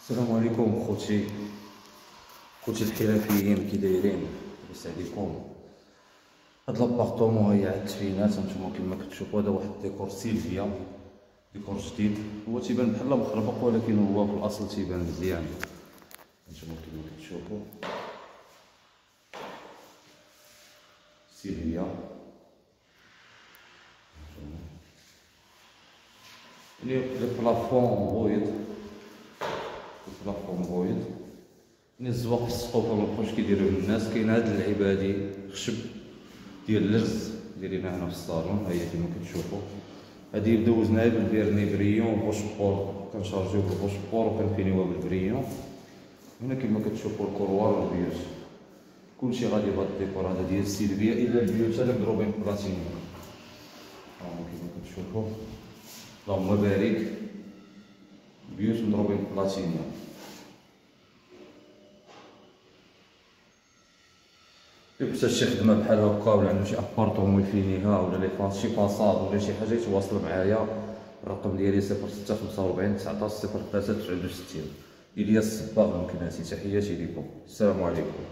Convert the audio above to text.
السلام عليكم خوتي الحرفيين، كي دايرين؟ لاباس عليكم؟ هاد لابارطومون هي على التفينات. هانتوما كيما كتشوفوا هذا واحد ديكور سيلفيا، ديكور جديد. هو تيبان بحال مخربق ولكن هو في الاصل تيبان مزيان. هانتوما كيما كتشوفوا سيلفيا، لي بلافون بويض، الزواق في السقوف مابقاوش كيديروه الناس. كاين هاد اللعيبه هادي خشب ديال اللرز دايرينها هنا في الصالون. ها هي كيما كتشوفوا، هادي دوزناها بالفيرني بريون بوشبور، كنشارجيو بالبوشبور وكنفينيوها بالبريون. هنا كيما كتشوفوا الكروار والبيوت، كلشي غادي بهاد الديكور هذا ديال سيلفيا، الا البيوت هذا مضروبين بلاتينيوم. ها كيما كتشوفوا اللهم بارك، البيوت مضروبين بلاتينيوم. حتى شي خدمه بحال هكا ولا عنده شي ابارطومون يفينيها ولا شي فاصاد ولا شي حاجه، يتواصل معايا. الرقم ديالي 0645 19 03 69. إلياس الصباغ من كناسي. تحياتي لكم، السلام عليكم.